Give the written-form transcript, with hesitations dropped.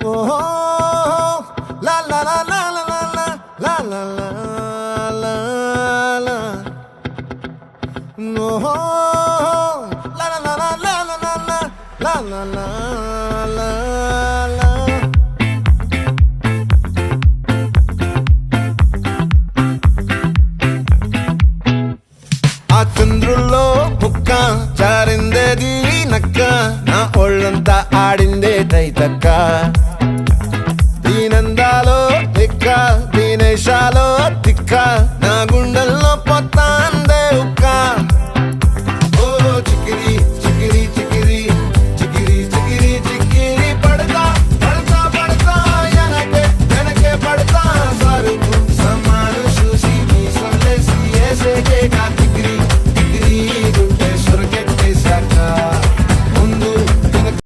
ఓహో లా లా లా లా లా లా లా లా లా లా ఓహో లా లా లా లా లా లా లా లా లా లా లా ఆ చంద్రుల్లో ముక్క జారిందేది నక్క నా ఒళ్ళంతా ఆడిందే తైతక్క